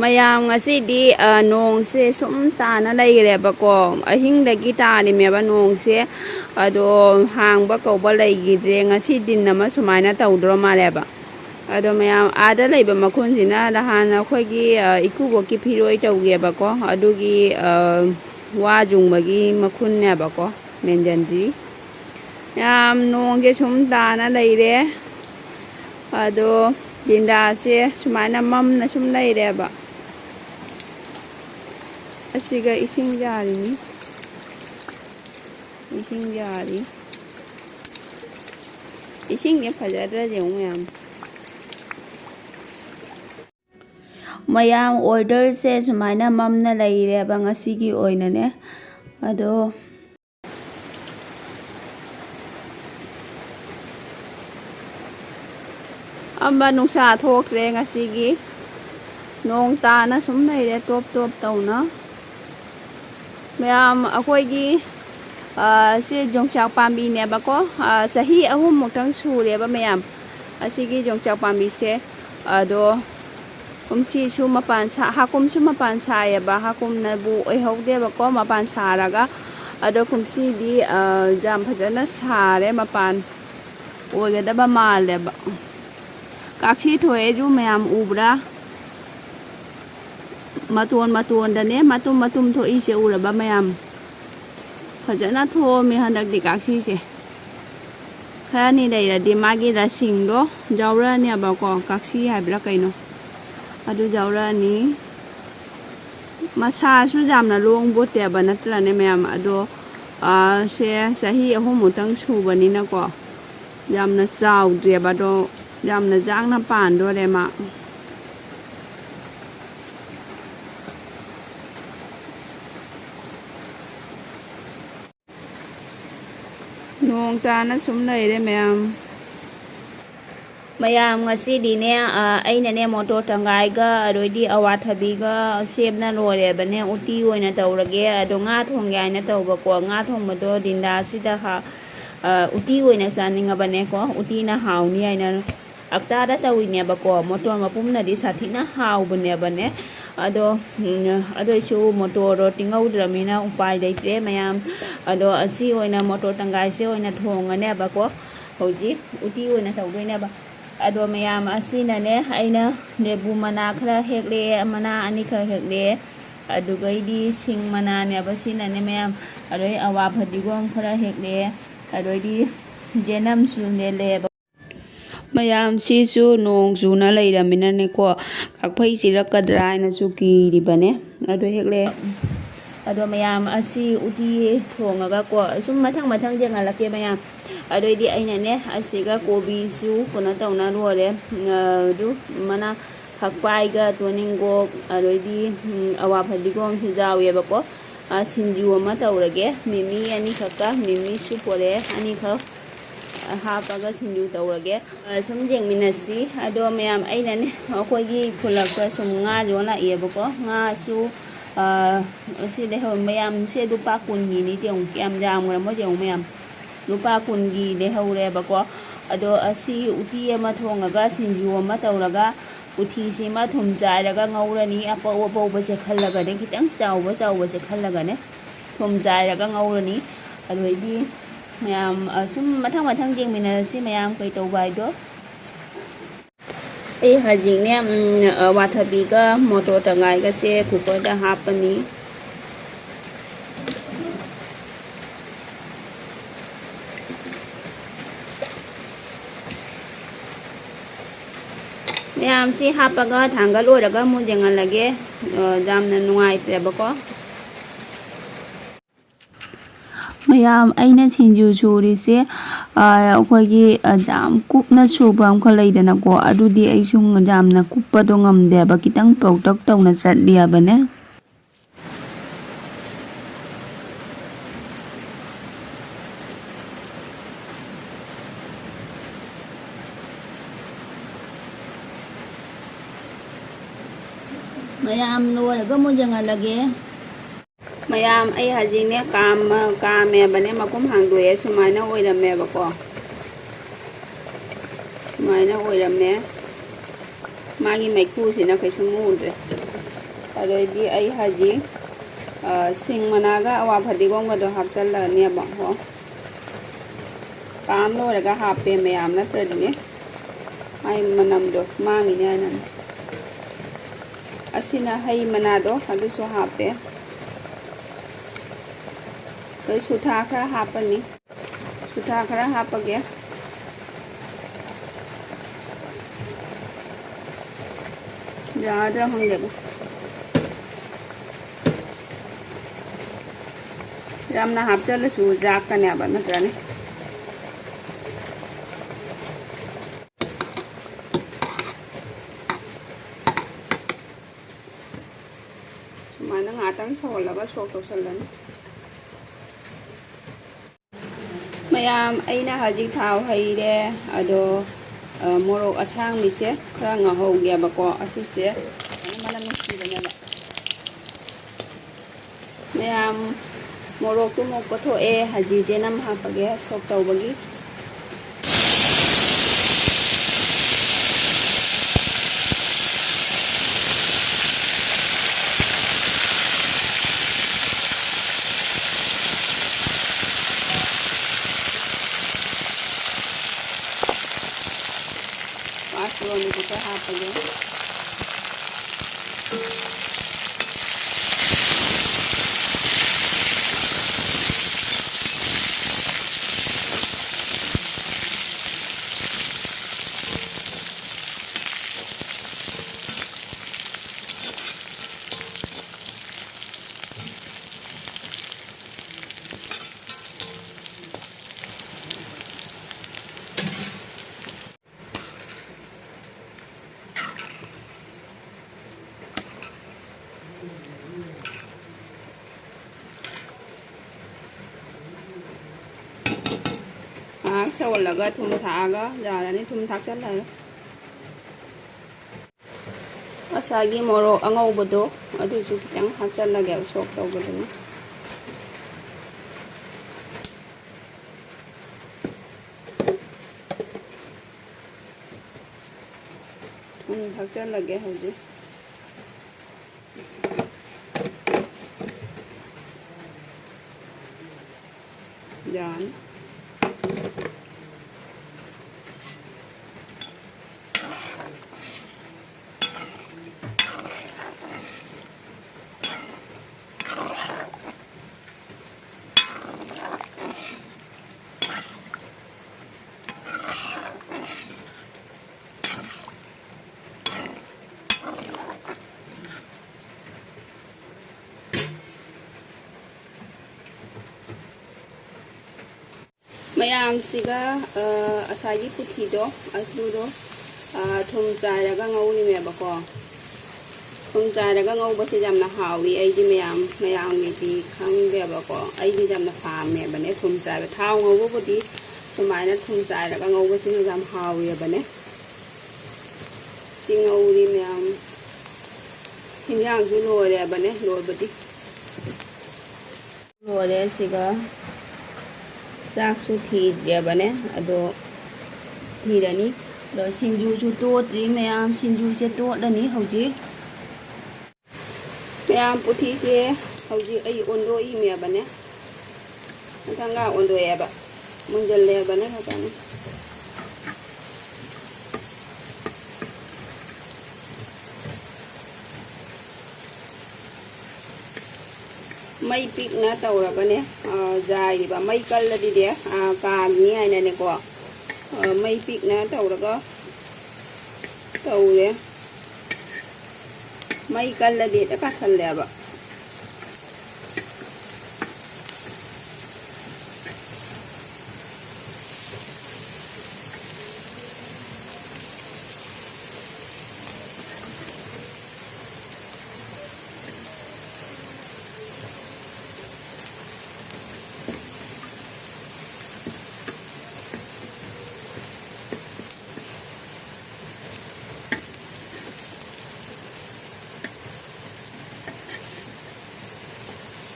ꯃꯌꯥꯝ ꯉꯁꯤꯗꯤ ꯅꯣꯡꯁꯦ ꯁꯨꯝ ꯇꯥꯅ ꯂꯩꯈ꯭ꯔꯦꯕꯀꯣ ꯑꯍꯤꯡꯗꯒꯤ ꯇꯥꯔꯤꯃꯦꯕ ꯅꯣꯡꯁꯦ ꯑꯗꯣ ꯍꯥꯡꯕ ꯀꯧꯕ ꯂꯩꯈꯤꯗ꯭ꯔꯦ ꯉꯁꯤ ꯗꯤꯟ ꯑꯃ ꯁꯨꯃꯥꯏꯅ ꯇꯧꯗ꯭ꯔꯣ ꯃꯥꯜꯂꯦꯕ ꯑꯗꯣ ꯃꯌꯥꯝ ꯑꯥꯗ ꯂꯩꯕ ꯃꯈꯨꯟꯁꯤꯅ ꯅꯍꯥꯟ ꯑꯩꯈꯣꯏꯒꯤ ꯏꯀꯨꯕꯣꯛꯀꯤ ꯐꯤꯔꯣꯏ ꯇꯧꯒꯦꯕꯀꯣ ꯑꯗꯨꯒꯤ ꯋꯥ ꯖꯨꯡꯕꯒꯤ ꯃꯈꯨꯟꯅꯦꯕꯀꯣ ꯃꯦꯟꯖꯟꯗ꯭ꯔꯤ ꯌꯥꯝ ꯅꯣꯡꯁꯦ ꯁꯨꯝ ꯇꯥꯅ ꯂꯩꯔꯦ ꯑꯗꯣ ꯗꯤꯟꯗꯥꯁꯦ ꯁꯨꯃꯥꯏꯅ ꯃꯝꯅ ꯁꯨꯝ ꯂꯩꯔꯦꯕ ꯑꯁꯤꯒ ꯏꯁꯤꯡ ꯌꯥꯔꯤꯅꯤ ꯏꯁꯤꯡ ꯌꯥꯔꯤ ꯏꯁꯤꯡꯁꯦ ꯐꯖꯗ꯭ꯔꯥ ꯌꯦꯡꯉꯨ ꯃꯌꯥꯝ ꯑꯣꯔꯗꯔꯁꯦ ꯁꯨꯃꯥꯏꯅ ꯃꯝꯅ ꯂꯩꯔꯦꯕ ꯉꯁꯤꯒꯤ ꯑꯣꯏꯅꯅꯦ ꯑꯗꯣ ꯅꯨꯡꯁꯥ ꯊꯣꯛꯇ꯭ꯔꯦ ꯉꯁꯤꯒꯤ ꯅꯣꯡ ꯇꯥꯅ ꯁꯨꯝ ꯂꯩꯔꯦ ꯇꯣꯞ ꯇꯣꯞ ꯇꯧꯅ ꯃꯌꯥꯝ ꯑꯩꯈꯣꯏꯒꯤ ꯁꯤ ꯌꯣꯡꯆꯥꯛ ꯄꯥꯝꯕꯤꯅꯦꯕꯀꯣ ꯆꯍꯤ 3ꯃꯨꯛꯇꯪ ꯁꯨꯔꯦꯕ ꯃꯌꯥꯝ ꯑꯁꯤꯒꯤ ꯌꯣꯡꯆꯥꯛ ꯄꯥꯝꯕꯤꯁꯦ ꯑꯗꯣ ꯀꯨꯝꯁꯤꯁꯨ ꯍꯥꯀꯨꯝꯁꯨ ꯃꯄꯥꯟ ꯁꯥꯏꯌꯦꯕ ꯍꯥꯀꯨꯝꯅꯕꯨ ꯑꯣꯏꯍꯧꯗꯦꯕꯀꯣ ꯃꯄꯥꯟ ꯁꯥꯔꯒ ꯑꯗꯣ ꯀꯨꯝꯁꯤꯗꯤ ꯌꯥꯝ ꯐꯖꯅ ꯁꯥꯔꯦ ꯃꯄꯥꯟ ꯑꯣꯏꯒꯗꯕ ꯃꯥꯜꯂꯦꯕ ꯀꯥꯛꯁꯤ ꯊꯣꯛꯑꯦꯁꯨ ꯃꯌꯥꯝ ꯎꯕ꯭ꯔꯥ ꯃꯇꯣꯟꯗꯅꯦ ꯃꯇꯨꯝ ꯊꯣꯛꯏꯁꯦ ꯎꯔꯕ ꯃꯌꯥꯝ ꯐꯖꯅ ꯊꯣꯛꯑꯝꯃꯦ ꯍꯟꯗꯛꯇꯤ ꯀꯥꯛꯁꯤꯁꯦ ꯈꯔꯅꯤ ꯂꯩꯔꯗꯤ ꯃꯥꯒꯤ ꯔꯁꯤꯡꯗꯣ ꯌꯥꯎꯔꯛꯑꯅꯦꯕꯀꯣ ꯀꯥꯛꯁꯤ ꯍꯥꯏꯕ꯭ꯔꯥ ꯀꯩꯅꯣ ꯑꯗꯨ ꯌꯥꯎꯔꯛꯑꯅꯤ ꯃꯁꯥꯁꯨ ꯌꯥꯝꯅ ꯂꯣꯡꯕꯣꯠꯇꯦꯕ ꯅꯠꯇ꯭ꯔꯅꯦ ꯃꯌꯥꯝ ꯑꯗꯣ ꯁꯦ ꯆꯍꯤ 3ꯃꯨꯛꯇꯪ ꯁꯨꯕꯅꯤꯅꯀꯣ ꯌꯥꯝꯅ ꯆꯥꯎꯗ꯭ꯔꯦꯕ ꯑꯗꯣ ꯌꯥꯝꯅ ꯖꯥꯡꯅ ꯄꯥꯟꯗꯣꯔꯦ ꯃꯥ ꯅꯣꯡ ꯇꯥꯅ ꯁꯨꯝ ꯂꯩꯔꯦ ꯃꯌꯥꯝ ꯉꯁꯤꯗꯤꯅꯦ ꯑꯩꯅꯅꯦ ꯃꯣꯇꯣꯔ ꯇꯪꯒꯥꯏꯒ ꯑꯗꯩꯗꯤ ꯑꯋꯥꯊꯕꯤꯒ ꯁꯦꯝꯅ ꯂꯣꯏꯔꯦꯕꯅꯦ ꯎꯇꯤ ꯑꯣꯏꯅ ꯇꯧꯔꯒꯦ ꯑꯗꯣ ꯉꯥ ꯊꯣꯡꯒꯦ ꯍꯥꯏꯅ ꯇꯧꯕꯀꯣ ꯉꯥ ꯊꯣꯡꯕꯗꯣ ꯗꯤꯟꯗꯥꯁꯤꯗ ꯎꯇꯤ ꯑꯣꯏꯅ ꯆꯥꯅꯤꯡꯉꯕꯅꯦꯀꯣ ꯎꯇꯤꯅ ꯍꯥꯎꯅꯤ ꯍꯥꯏꯅ ꯑꯛꯇꯥꯗ ꯇꯧꯔꯤꯅꯦꯕꯀꯣ ꯃꯣꯇꯣꯔ ꯃꯄꯨꯝꯅꯗꯤ ꯁꯥꯊꯤꯅ ꯍꯥꯎꯕꯅꯦꯕꯅꯦ ꯑꯗꯣ ꯑꯗꯨꯏꯁꯨ ꯃꯣꯇꯣꯔꯗꯣ ꯇꯤꯡꯍꯧꯗ꯭ꯔꯕꯅꯤꯅ ꯎꯄꯥꯏ ꯂꯩꯇ꯭ꯔꯦ ꯃꯌꯥꯝ ꯑꯗꯣ ꯑꯁꯤ ꯑꯣꯏꯅ ꯃꯣꯇꯣꯔ ꯇꯪꯒꯥꯏꯁꯦ ꯑꯣꯏꯅ ꯊꯣꯡꯉꯅꯦꯕꯀꯣ ꯍꯧꯖꯤꯛ ꯎꯇꯤ ꯑꯣꯏꯅ ꯇꯧꯗꯣꯏꯅꯦꯕ ꯑꯗꯣ ꯃꯌꯥꯝ ꯑꯁꯤꯅꯅꯦ ꯑꯩꯅ ꯂꯦꯕꯨ ꯃꯅꯥ ꯈꯔ ꯍꯦꯛꯂꯛꯑꯦ ꯃꯅꯥ 2 ꯈꯔ ꯍꯦꯛꯂꯛꯑꯦ ꯑꯗꯨꯒꯩꯗꯤ ꯁꯤꯡ ꯃꯅꯥꯅꯦꯕ ꯁꯤꯅꯅꯦ ꯃꯌꯥꯝ ꯑꯗꯩ ꯑꯋꯥ ꯐꯗꯤꯒꯣꯝ ꯈꯔ ꯍꯦꯛꯂꯛꯑꯦ ꯑꯗꯩꯗꯤ ꯖꯦꯅꯝꯁꯨ ꯂꯦꯜꯂꯛꯑꯦꯕ ꯃꯌꯥꯝꯁꯤꯁꯨ ꯅꯣꯡ ꯆꯨꯅ ꯂꯩꯔꯝꯃꯤꯅꯅꯦꯀꯣ ꯀꯥꯛꯐꯩ ꯆꯤꯔꯛꯀꯗ꯭ꯔꯥ ꯍꯥꯏꯅꯁꯨ ꯀꯤꯔꯤꯕꯅꯦ ꯑꯗꯣ ꯍꯦꯛꯂꯛꯑꯦ ꯑꯗꯣ ꯃꯌꯥꯝ ꯑꯁꯤ ꯎꯇꯤ ꯊꯣꯡꯉꯒꯀꯣ ꯁꯨꯝ ꯃꯊꯪ ꯌꯦꯡꯍꯜꯂꯛꯀꯦ ꯃꯌꯥꯝ ꯑꯗꯩꯗꯤ ꯑꯩꯅꯅꯦ ꯑꯁꯤꯒ ꯀꯣꯕꯤꯁꯨ ꯀꯩꯅꯣ ꯇꯧꯅ ꯂꯣꯏꯔꯦ ꯑꯗꯨ ꯃꯅꯥ ꯐꯛꯄꯥꯏꯒ ꯇꯣꯅꯤꯡꯒꯣꯛ ꯑꯗꯩꯗꯤ ꯑꯋꯥ ꯐꯗꯤꯒꯣꯝꯁꯨ ꯌꯥꯎꯋꯦꯕꯀꯣ ꯁꯤꯡꯖꯨ ꯑꯃ ꯇꯧꯔꯒꯦ ꯃꯤꯃꯤ 2ꯈꯛꯀ ꯃꯤꯃꯤꯁꯨ ꯄꯣꯔꯛꯑꯦ 2ꯈꯛ ꯍꯥꯞꯄꯒ ꯁꯤꯡꯖꯨ ꯇꯧꯔꯒꯦ ꯁꯨꯝ ꯌꯦꯡꯃꯤꯟꯅꯁꯤ ꯑꯗꯣ ꯃꯌꯥꯝ ꯑꯩꯅꯅꯦ ꯑꯩꯈꯣꯏꯒꯤ ꯈꯨꯜꯂꯛꯇ ꯁꯨꯝ ꯉꯥ ꯌꯣꯜꯂꯛꯑꯦꯕꯀꯣ ꯉꯥꯁꯨ ꯑꯁꯤ ꯂꯩꯍꯧ ꯃꯌꯥꯝꯁꯦ ꯂꯨꯄꯥ 10ꯒꯤꯅꯤ ꯌꯦꯡꯉꯨ ꯀꯌꯥꯝ ꯌꯥꯝꯈ꯭ꯔꯃꯣ ꯌꯦꯡꯉꯨ ꯃꯌꯥꯝ ꯂꯨꯄꯥ 10ꯒꯤ ꯂꯩꯍꯧꯔꯦꯕꯀꯣ ꯑꯗꯣ ꯑꯁꯤ ꯎꯇꯤ ꯑꯃ ꯊꯣꯡꯉꯒ ꯁꯤꯡꯖꯨ ꯑꯃ ꯇꯧꯔꯒ ꯎꯇꯤꯁꯤꯃ ꯊꯨꯝ ꯆꯥꯏꯔꯒ ꯉꯧꯔꯅꯤ ꯑꯄꯧꯕꯁꯦ ꯈꯜꯂꯒꯅꯦ ꯈꯤꯇꯪ ꯆꯥꯎꯕꯁꯦꯈꯜꯂꯒꯅꯦ ꯊꯨꯝ ꯆꯥꯏꯔꯒ ꯉꯧꯔꯅꯤ ꯑꯗꯩꯗꯤ ꯃꯌꯥꯝ ꯁꯨꯝ ꯃꯊꯪ ꯌꯦꯡꯃꯤꯟꯅꯔꯁꯤ ꯃꯌꯥꯝ ꯀꯩ ꯇꯧꯕ ꯍꯥꯏꯗꯣ ꯑꯩ ꯍꯧꯖꯤꯛꯅꯦ ꯑꯋꯥꯊꯕꯤꯒ ꯃꯣꯇꯣꯔ ꯇꯪꯒꯥꯏꯒꯁꯦ ꯀꯨꯀꯔꯗ ꯍꯥꯞꯄꯅꯤ ꯃꯌꯥꯝꯁꯤ ꯍꯥꯞꯄꯒ ꯊꯥꯡꯒꯠꯂꯣꯏꯔꯒ ꯑꯃꯨꯛ ꯌꯦꯡꯍꯜꯂꯒꯦ ꯌꯥꯝꯅ ꯅꯨꯡꯉꯥꯏꯇ꯭ꯔꯦꯕꯀꯣ ꯃꯌꯥꯝ ꯑꯩꯅ ꯁꯤꯡꯖꯨ ꯁꯨꯔꯤꯁꯦ ꯑꯩꯈꯣꯏꯒꯤ ꯌꯥꯝ ꯀꯨꯞꯅ ꯁꯨꯕ ꯑꯃꯈꯛ ꯂꯩꯗꯅꯀꯣ ꯑꯗꯨꯗꯤ ꯑꯩꯁꯨ ꯌꯥꯝꯅ ꯀꯨꯞꯄꯗꯣ ꯉꯝꯗꯦꯕ ꯈꯤꯇꯪ ꯄꯧꯇꯛ ꯇꯧꯅ ꯆꯠꯂꯤꯕꯅꯦ ꯃꯌꯥꯝ ꯂꯣꯏꯔꯒ ꯑꯃꯨꯛ ꯌꯦꯡꯍꯜꯂꯒꯦ ꯃꯌꯥꯝ ꯑꯩ ꯍꯧꯖꯤꯛꯅꯦ ꯀꯥꯝꯃꯦꯕꯅꯦ ꯃꯈꯨꯝ ꯍꯥꯡꯗꯣꯛꯑꯦ ꯁꯨꯃꯥꯏꯅ ꯑꯣꯏꯔꯝꯃꯦꯕꯀꯣ ꯁꯨꯃꯥꯏꯅ ꯑꯣꯏꯔꯝꯃꯦ ꯃꯥꯒꯤ ꯃꯩꯈꯨꯁꯤꯅ ꯀꯩꯁꯨꯝ ꯎꯗ꯭ꯔꯦ ꯑꯗꯩꯗꯤ ꯑꯩ ꯍꯧꯖꯤꯛ ꯁꯤꯡ ꯃꯅꯥꯒ ꯑꯋꯥ ꯐꯗꯤꯒꯣꯝꯒꯗꯣ ꯍꯥꯞꯆꯜꯂꯅꯦꯕ ꯀꯣ ꯀꯥꯝ ꯂꯣꯏꯔꯒ ꯍꯥꯞꯄꯦ ꯃꯌꯥꯝ ꯅꯠꯇ꯭ꯔꯗꯤꯅꯦ ꯃꯥꯏ ꯃꯅꯝꯗꯣ ꯃꯥꯡꯉꯤꯅꯦ ꯍꯥꯏꯅ ꯑꯁꯤꯅ ꯍꯩ ꯃꯅꯥꯗꯣ ꯑꯗꯨꯁꯨ ꯍꯥꯞꯄꯦ ꯑꯗꯩ ꯁꯨꯊꯥ ꯈꯔ ꯍꯥꯞꯄꯅꯤ ꯁꯨꯊꯥ ꯈꯔ ꯍꯥꯞꯄꯒꯦ ꯌꯥꯗ꯭ꯔꯥ ꯈꯪꯗꯦꯕ ꯌꯥꯝꯅ ꯍꯥꯞꯆꯜꯂꯁꯨ ꯖꯥꯛꯀꯅꯦꯕ ꯅꯠꯇ꯭ꯔꯅꯦ ꯁꯨꯃꯥꯏꯅ ꯉꯥꯛꯇꯪ ꯁꯧꯍꯜꯂꯒ ꯁꯣꯛ ꯇꯧꯁꯜꯂꯅꯤ ꯃꯌꯥꯝ ꯑꯩꯅ ꯍꯧꯖꯤꯛ ꯊꯥꯎ ꯍꯩꯔꯦ ꯑꯗꯣ ꯃꯣꯔꯣꯛ ꯑꯁꯥꯡꯕꯤꯁꯦ ꯈꯔ ꯉꯧꯍꯧꯒꯦꯕꯀꯣ ꯑꯁꯤꯁꯦ ꯃꯅꯝ ꯅꯨꯡꯁꯤꯕꯅꯦꯕ ꯃꯌꯥꯝ ꯃꯣꯔꯣꯛꯇꯨ ꯃꯣꯛꯄ ꯊꯣꯛꯑꯦ ꯍꯖꯤꯖꯦꯅꯝ ꯍꯥꯞꯄꯒꯦ ꯁꯣꯛ ꯇꯧꯕꯒꯤ ꯄꯥꯁꯐꯣꯔꯟꯗꯨꯁꯨ ꯈꯔ ꯍꯥꯞꯄꯒꯦ ꯉꯥꯏꯍꯥꯛ ꯁꯧꯍꯜꯂꯒ ꯊꯨꯝ ꯊꯥꯛꯑꯒ ꯌꯥꯔꯅꯤ ꯊꯨꯝ ꯊꯥꯛꯆꯜꯂꯒ ꯉꯁꯥꯏꯒꯤ ꯃꯣꯔꯣꯛ ꯑꯉꯧꯕꯗꯣ ꯑꯗꯨꯁꯨ ꯈꯤꯇꯪ ꯍꯥꯞꯆꯜꯂꯒꯦ ꯁꯣꯛ ꯇꯧꯕꯗꯨꯅ ꯊꯨꯝ ꯊꯥꯛꯆꯜꯂꯒꯦ ꯍꯧꯖꯤꯛ ꯌꯥꯅꯤ ꯃꯌꯥꯝꯁꯤꯒ ꯑꯁꯥꯏꯒꯤ ꯄꯨꯊꯤꯗꯣ ꯑꯗꯨꯗꯣ ꯊꯨꯝ ꯆꯥꯏꯔꯒ ꯉꯧꯔꯤꯅꯦꯕꯀꯣ ꯊꯨꯝ ꯆꯥꯏꯔꯒ ꯉꯧꯕꯁꯦ ꯌꯥꯝꯅ ꯍꯥꯎꯋꯤ ꯑꯩꯗꯤ ꯃꯌꯥꯝꯒꯤꯗꯤ ꯈꯪꯗꯦꯕꯀꯣ ꯑꯩꯗꯤ ꯌꯥꯝꯅ ꯄꯥꯝꯃꯦꯕꯅꯦ ꯊꯨꯝ ꯆꯥꯏꯕ ꯊꯥꯎ ꯉꯧꯕꯕꯨꯗꯤ ꯁꯨꯃꯥꯏꯅ ꯊꯨꯝ ꯆꯥꯏꯔꯒ ꯉꯧꯕꯁꯤꯅ ꯌꯥꯝ ꯍꯥꯎꯋꯦꯕꯅꯦ ꯁꯤ ꯉꯧꯔꯤ ꯃꯌꯥꯝ ꯍꯤꯟꯖꯥꯡꯁꯨ ꯂꯣꯏꯔꯦꯕꯅꯦ ꯂꯣꯏꯕꯗꯤ ꯂꯣꯏꯔꯦ ꯁꯤꯒ ꯆꯥꯛꯁꯨ ꯊꯤꯔꯦꯕꯅꯦ ꯑꯗꯣ ꯊꯤꯔꯅꯤ ꯑꯗꯣ ꯁꯤꯡꯖꯨꯁꯨ ꯇꯣꯠꯇ꯭ꯔꯤ ꯃꯌꯥꯝ ꯁꯤꯡꯖꯨꯁꯦ ꯇꯣꯠꯂꯅꯤ ꯍꯧꯖꯤꯛ ꯃꯌꯥꯝ ꯄꯨꯊꯤꯁꯦ ꯍꯧꯖꯤꯛ ꯑꯩ ꯑꯣꯟꯗꯣꯛꯏꯅꯦꯕꯅꯦ ꯃꯊꯪꯒ ꯑꯣꯟꯗꯣꯛꯑꯦꯕ ꯃꯨꯟꯖꯜꯂꯦꯕꯅꯦ ꯐꯖꯅ ꯃꯩ ꯄꯤꯛꯅ ꯇꯧꯔꯒꯅꯦ ꯌꯥꯏꯔꯤꯕ ꯃꯩ ꯀꯜꯂꯗꯤꯅꯦ ꯀꯥꯒꯅꯤ ꯍꯥꯏꯅꯅꯦꯀꯣ ꯃꯩ ꯄꯤꯛꯅ ꯇꯧꯔꯒ ꯇꯧꯔꯦ ꯃꯩ ꯀꯜꯂꯗꯤ ꯍꯦꯛꯇ ꯀꯥꯁꯜꯂꯦꯕ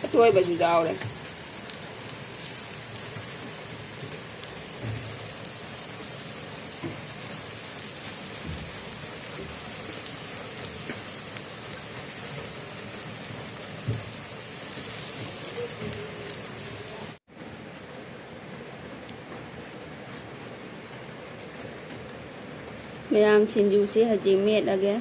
ꯑꯇꯣꯏꯕꯁꯨ ꯌꯥꯎꯔꯦ ꯃꯌꯥꯝ ꯁꯤꯡꯖꯨꯁꯤ ꯍꯧꯖꯤꯛ ꯃꯦꯠꯂꯒꯦ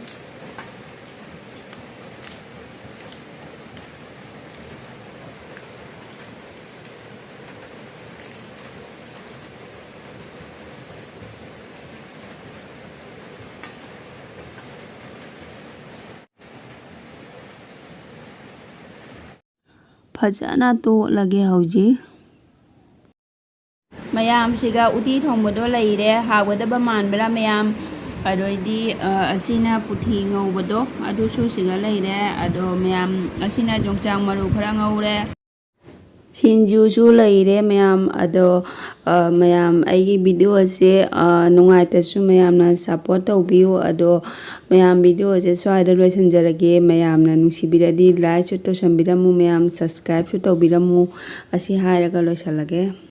ꯐꯖꯅ ꯇꯣꯠꯂꯒꯦ ꯍꯧꯖꯤꯛ ꯃꯌꯥꯝꯁꯤꯒ ꯎꯇꯤ ꯊꯣꯡꯕꯗꯣ ꯂꯩꯔꯦ ꯍꯥꯎꯒꯗꯕ ꯃꯥꯟꯕ꯭ꯔꯥ ꯃꯌꯥꯝ ꯑꯗꯩꯗꯤ ꯑꯁꯤꯅ ꯄꯨꯊꯤ ꯉꯧꯕꯗꯣ ꯑꯗꯨꯁꯨ ꯁꯤꯒ ꯂꯩꯔꯦ ꯑꯗꯣ ꯃꯌꯥꯝ ꯑꯁꯤꯅ ꯌꯣꯡꯆꯥꯛ ꯃꯔꯨ ꯈꯔ ꯉꯧꯔꯦ ꯁꯤꯡꯖꯨꯁꯨ ꯂꯩꯔꯦ ꯃꯌꯥꯝ ꯑꯗꯣ ꯃꯌꯥꯝ ꯑꯩꯒꯤ ꯚꯤꯗꯤꯑꯣꯁꯦ ꯅꯨꯡꯉꯥꯏꯇꯁꯨ ꯃꯌꯥꯝꯅ ꯁꯞꯄꯣꯔꯠ ꯇꯧꯕꯤꯌꯨ ꯑꯗꯣ ꯃꯌꯥꯝ ꯚꯤꯗꯤꯑꯣꯁꯦ ꯁ꯭ꯋꯥꯏꯗ ꯂꯣꯏꯁꯤꯟꯖꯔꯒꯦ ꯃꯌꯥꯝꯅ ꯅꯨꯡꯁꯤꯕꯤꯔꯗꯤ ꯂꯥꯏꯛꯁꯨ ꯇꯧꯁꯟꯕꯤꯔꯝꯃꯨ ꯃꯌꯥꯝ ꯁꯕꯁꯀ꯭ꯔꯥꯏꯕꯁꯨ ꯇꯧꯕꯤꯔꯝꯃꯨ ꯑꯁꯤ ꯍꯥꯏꯔꯒ ꯂꯣꯏꯁꯤꯜꯂꯒꯦ